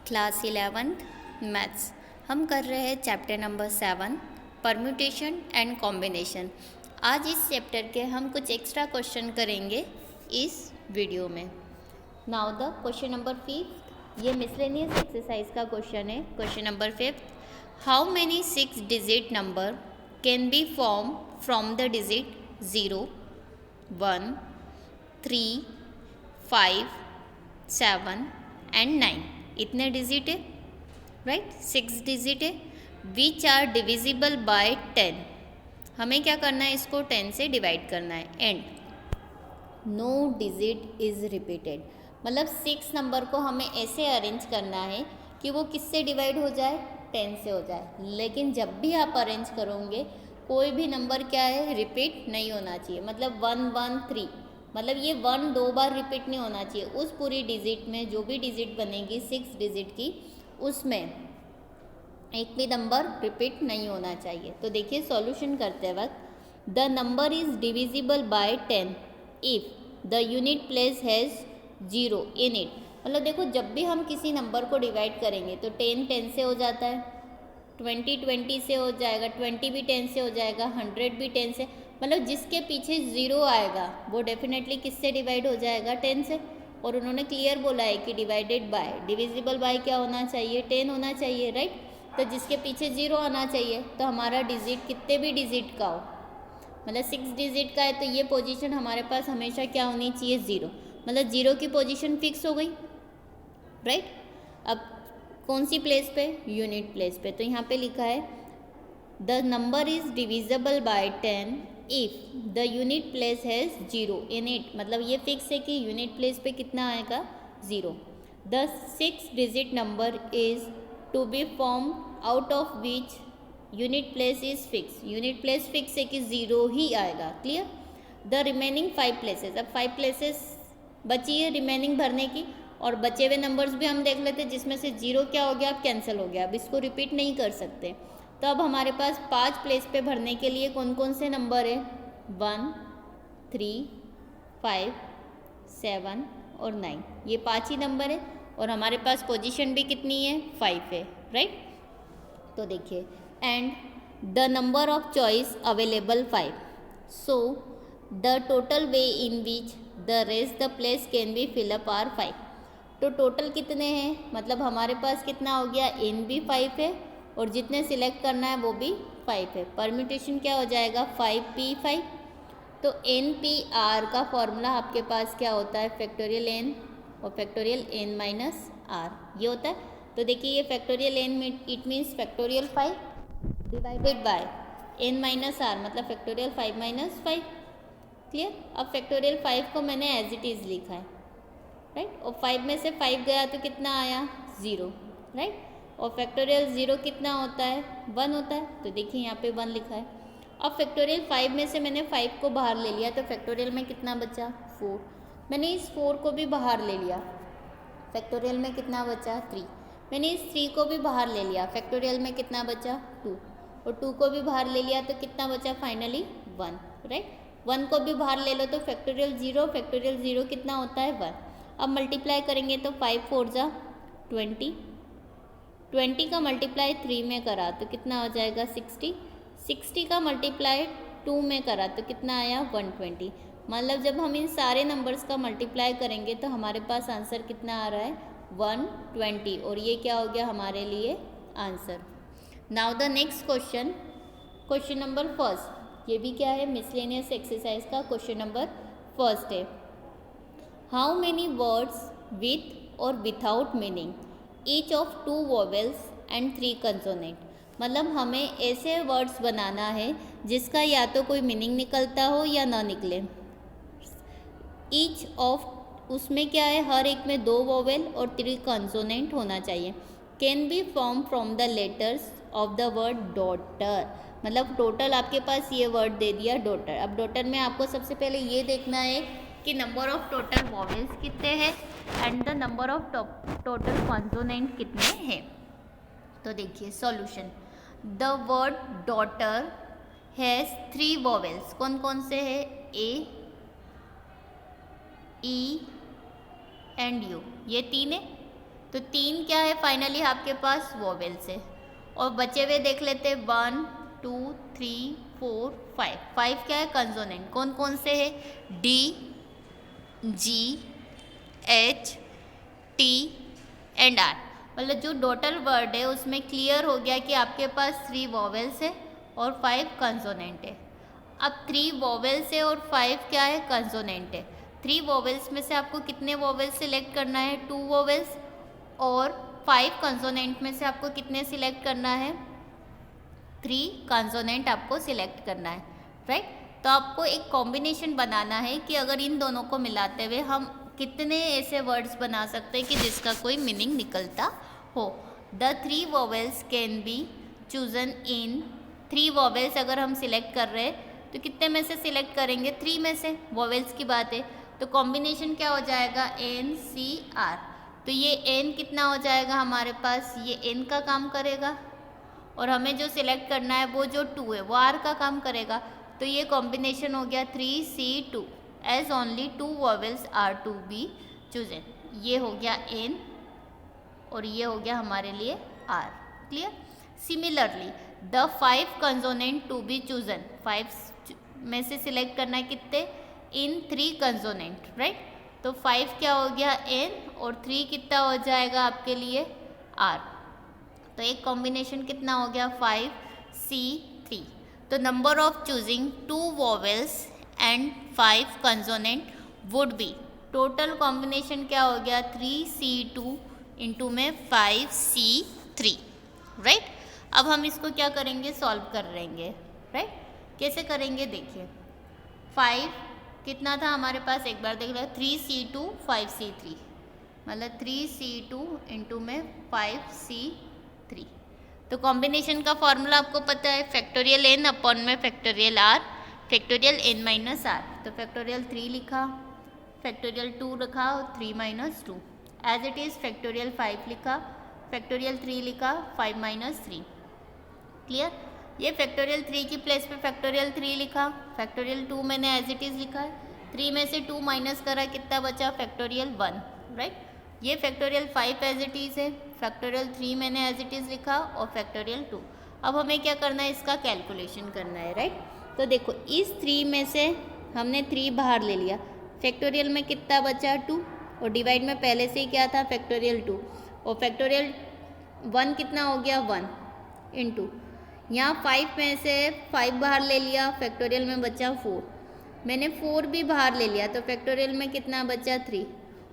Class 11th maths. हम कर रहे हैं chapter number 7 permutation and combination. आज इस चैप्टर के हम कुछ एक्स्ट्रा क्वेश्चन करेंगे इस वीडियो में। नाउ द क्वेश्चन नंबर 5, ये मिसलेनियस एक्सरसाइज का क्वेश्चन है। Question number 5, how many 6 digit number can be form from the digit 0, 1, 3, 5, 7 and 9। इतने डिजिट है, राइट, 6 डिजिट है। Which are divisible by 10। हमें क्या करना है, इसको 10 से डिवाइड करना है। And no digit is repeated, मतलब 6 नंबर को हमें ऐसे अरेंज करना है कि वो किससे डिवाइड हो जाए, 10 से हो जाए। लेकिन जब भी आप अरेंज करोगे कोई भी नंबर क्या है, रिपीट नहीं होना चाहिए। मतलब 1, 1, 3, मतलब ये 1 2 बार रिपीट नहीं होना चाहिए। उस पूरी डिजिट में जो भी डिजिट बनेगी 6 डिजिट की, उसमें एक भी नंबर रिपीट नहीं होना चाहिए। तो देखिए सॉल्यूशन करते वक्त, the number is divisible by 10 if the unit place has 0 in it. मतलब देखो, जब भी हम किसी नंबर को डिवाइड करेंगे तो 10 10 से हो जाता है, 20 20 से हो जाएगा, 20 भी 10 से हो जाएगा, 100 भी 10 से। मतलब जिसके पीछे 0 आएगा वो डेफिनेटली किससे डिवाइड हो जाएगा, 10 से। और उन्होंने क्लियर बोला है कि डिवाइडेड बाय, डिविजिबल बाय क्या होना चाहिए, 10 होना चाहिए, राइट। तो जिसके पीछे 0 आना चाहिए, तो हमारा डिजिट कितने भी डिजिट का हो, मतलब 6 डिजिट का है, तो ये पोजीशन हमारे पास हमेशा क्या होनी चाहिए, 0। मतलब 0 की पोजीशन फिक्स हो गई, राइट। अब कौन सी प्लेस पे, यूनिट प्लेस पे। तो यहाँ पे लिखा है the number is divisible by 10 if the unit place has 0 in it. मतलब ये फिक्स है कि यूनिट प्लेस पे कितना आएगा, 0। The 6 digit number is to be form out of which unit place is fix. Unit place fix है कि 0 ही आएगा, क्लियर। द रिमेनिंग 5 प्लेसेस, अब 5 प्लेसेस बची है रिमेनिंग भरने की, और बचे हुए नंबर्स भी हम देख लेते हैं, जिसमें से 0 क्या हो गया, अब कैंसिल हो गया, अब इसको रिपीट नहीं कर सकते। तो अब हमारे पास 5 प्लेस पे भरने के लिए कौन कौन से नंबर है, 1, 3, 5, 7 और 9। ये 5 ही नंबर है, और हमारे पास पोजीशन भी कितनी है, 5 है, राइट। तो देखिए, and the number of choice available 5, so the total way in which the rest the place can be fill up are 5। तो टोटल कितने हैं, मतलब हमारे पास कितना हो गया, n भी 5 है और जितने सिलेक्ट करना है वो भी 5 है। परम्यूटेशन क्या हो जाएगा, 5p5। तो NPR का फॉर्मूला आपके पास क्या होता है, फैक्टोरियल n और फैक्टोरियल n माइनस r, ये होता है। तो देखिए ये फैक्टोरियल n में it means factorial 5 divided by n minus r, मतलब फैक्टोरियल 5 माइनस 5, क्लियर। अब फैक्टोरियल 5 को मैंने एज इट इज़ लिखा है, राइट। और 5 में से 5 गया तो कितना आया, 0, राइट। और फैक्टोरियल 0 कितना होता है, 1 होता है। तो देखिए यहाँ पे 1 लिखा है। अब फैक्टोरियल 5 में से मैंने 5 को बाहर ले लिया, तो फैक्टोरियल में कितना बचा, 4। मैंने इस 4 को भी बाहर ले लिया, फैक्टोरियल में कितना बचा, 3। मैंने इस 3 को भी बाहर ले लिया, फैक्टोरियल में कितना बचा, 2। और 2 को भी बाहर ले लिया तो कितना बचा, फाइनली 1, राइट। 1 को भी बाहर ले लो तो फैक्टोरियल 0, फैक्टोरियल 0 कितना होता है, 1। अब मल्टीप्लाई करेंगे तो 5 4 जा 20, 20 का मल्टीप्लाई 3 में करा तो कितना हो जाएगा, 60, 60 का मल्टीप्लाई 2 में करा तो कितना आया, 120। मतलब जब हम इन सारे नंबर्स का मल्टीप्लाई करेंगे तो हमारे पास आंसर कितना आ रहा है, 120, और ये क्या हो गया हमारे लिए answer. Now the next question, question number first, ये भी क्या है, मिसलेनियस एक्सरसाइज का क्वेश्चन नंबर फर्स्ट है। हाउ मेनी वर्ड्स विथ और without meaning, each of 2 vowels and 3 consonant. मतलब हमें ऐसे वर्ड्स बनाना है जिसका या तो कोई मीनिंग निकलता हो या ना निकले। ईच ऑफ, उसमें क्या है, हर एक में 2 वोवेल और 3 कंसोनेंट होना चाहिए। Can be form from the letters of the word daughter. मतलब टोटल आपके पास ये वर्ड दे दिया डॉटर। अब डॉटर में आपको सबसे पहले ये देखना है कि नंबर ऑफ टोटल वॉवेल्स कितने हैं and the number of total consonant कितने हैं। तो देखिए solution, the word daughter has 3 vowels. कौन कौन से है, ए, ई एंड यू, ये 3 है, तो 3 क्या है फाइनली आपके पास वोवेल्स है। और बचे हुए देख लेते हैं 1 2 3 4 5। 5 क्या है कंसोनेंट, कौन कौन से है, D G H T and R. मतलब जो टोटल वर्ड है उसमें क्लियर हो गया कि आपके पास 3 वोवेल्स है और 5 कंसोनेंट है। अब 3 वोवेल्स है और 5 क्या है कंसोनेंट है। 3 वोवेल्स में से आपको कितने वोवेल्स सिलेक्ट करना है, 2 वोवेल्स, और 5 कंसोनेंट में से आपको कितने सिलेक्ट करना है, 3 कंसोनेंट आपको सिलेक्ट करना है, राइट। तो आपको एक कॉम्बिनेशन बनाना है कि अगर इन दोनों को मिलाते हुए हम कितने ऐसे वर्ड्स बना सकते हैं कि जिसका कोई मीनिंग निकलता हो। The 3 vowels can be chosen in, 3 vowels अगर हम सिलेक्ट कर रहे हैं तो कितने में से सिलेक्ट करेंगे, 3 में से, वोवेल्स की बात है। तो कॉम्बिनेशन क्या हो जाएगा, एन सी आर। तो ये एन कितना हो जाएगा हमारे पास, ये एन का काम करेगा, और हमें जो सिलेक्ट करना है वो जो 2 है वो आर का काम करेगा। तो ये कॉम्बिनेशन हो गया 3C2 as only 2 vowels are to be chosen. ये हो गया एन और ये हो गया हमारे लिए R. Clear. Similarly the 5 consonant to be chosen, 5 में से सिलेक्ट करना है कितने, इन 3 कंसोनेंट, राइट। तो 5 क्या हो गया एन और 3 कितना हो जाएगा आपके लिए आर। तो एक कॉम्बिनेशन कितना हो गया 5C3। तो number of choosing 2 vowels and 5 consonant would be, total combination क्या हो गया 3C2 इंटू में 5C3, राइट। अब हम इसको क्या करेंगे, सॉल्व कर लेंगे, राइट। कैसे करेंगे देखिए, 5 कितना था हमारे पास, एक बार देख लो, 3C2 5C3, मतलब 3C2 इंटू में 5C3। तो कॉम्बिनेशन का फॉर्मूला आपको पता है, फैक्टोरियल एन अपॉन में factorial r, factorial n minus r. तो फैक्टोरियल 3 लिखा, फैक्टोरियल 2 लिखा, 3 minus 2, as it is factorial 5 लिखा, फैक्टोरियल 3 लिखा, 5 माइनस 3। क्लियर। ये फैक्टोरियल 3 की प्लेस पे फैक्टोरियल 3 लिखा, फैक्टोरियल 2 मैंने एज इट इज़ लिखा है, 3 में से 2 माइनस करा, कितना बचा फैक्टोरियल 1, राइट। ये फैक्टोरियल 5 एज इट इज़ है, फैक्टोरियल 3 मैंने एज इट इज़ लिखा और फैक्टोरियल 2। अब हमें क्या करना है, इसका कैलकुलेशन करना है, राइट। तो देखो इस 3 में से हमने 3 बाहर ले लिया, फैक्टोरियल में कितना बचा 2, और डिवाइड में पहले से ही क्या था फैक्टोरियल 2, और फैक्टोरियल 1 कितना हो गया 1 इंटू, यहाँ 5 में से 5 बाहर ले लिया, फैक्टोरियल में बचा 4, मैंने 4 भी बाहर ले लिया, तो फैक्टोरियल में कितना बचा 3,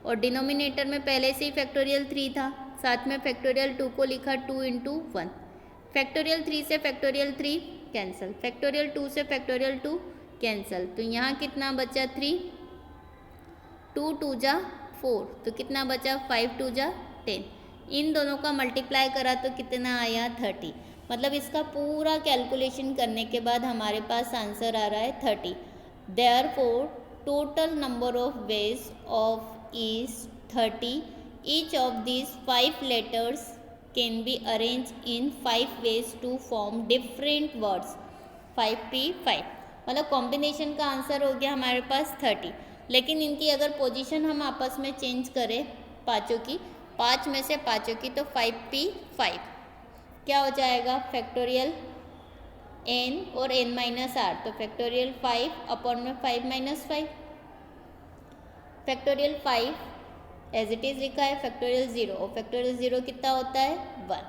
और डिनोमिनेटर में पहले से ही फैक्टोरियल 3 था, साथ में फैक्टोरियल 2 को लिखा 2 इंटू 1, फैक्टोरियल 3 से फैक्टोरियल 3 कैंसिल, फैक्टोरियल 2 से फैक्टोरियल 2 कैंसिल, तो यहाँ कितना बचा 3, 2 2 जा 4, तो कितना बचा 5 2 जा 10, इन दोनों का मल्टीप्लाई करा तो कितना आया 30। मतलब इसका पूरा कैलकुलेशन करने के बाद हमारे पास आंसर आ रहा है 30। Therefore total number of ways of is 30. Each of these 5 letters can be arranged in 5 ways to form different words. 5P5 मतलब कॉम्बिनेशन का आंसर हो गया हमारे पास 30, लेकिन इनकी अगर पोजीशन हम आपस में चेंज करें पाँचों की, 5 में से पाँचों की, तो 5P5 क्या हो जाएगा फैक्टोरियल n और n माइनस आर, तो फैक्टोरियल 5 अपॉन में 5 minus 5, factorial 5 as it is लिखा है, फैक्टोरियल 0, और फैक्टोरियल 0 कितना होता है 1,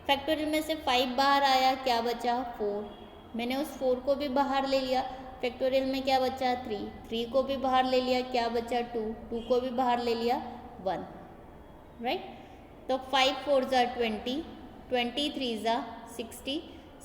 फैक्टोरियल में से 5 बाहर आया, क्या बचा 4, मैंने उस 4 को भी बाहर ले लिया, फैक्टोरियल में क्या बचा 3, 3 को भी बाहर ले लिया, क्या बचा 2, 2 को भी बाहर ले लिया 1, राइट। तो 5 4 जा 20, 23 जा 60,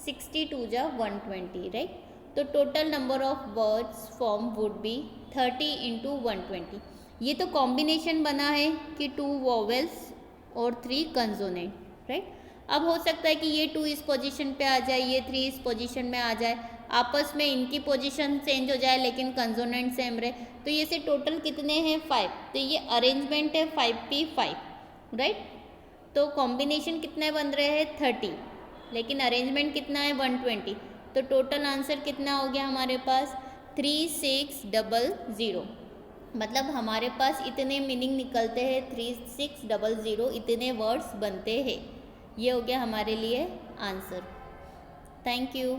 62 जा 120, राइट। तो total number of words form would be 30 into 120। ये तो कॉम्बिनेशन बना है कि 2 वोवेल्स और 3 कंसोनेंट, राइट। अब हो सकता है कि ये 2 इस पोजीशन पे आ जाए, ये 3 इस पोजीशन में आ जाए, आपस में इनकी पोजीशन चेंज हो जाए लेकिन कंसोनेंट सेम रहे, तो ये से टोटल कितने हैं 5, तो ये अरेंजमेंट है 5P5, राइट। तो कॉम्बिनेशन कितने बन रहे हैं 30, लेकिन अरेंजमेंट कितना है 120, तो टोटल आंसर कितना हो गया हमारे पास 3600, मतलब हमारे पास इतने मीनिंग निकलते हैं, 3600 इतने वर्ड्स बनते हैं। ये हो गया हमारे लिए आंसर। Thank you.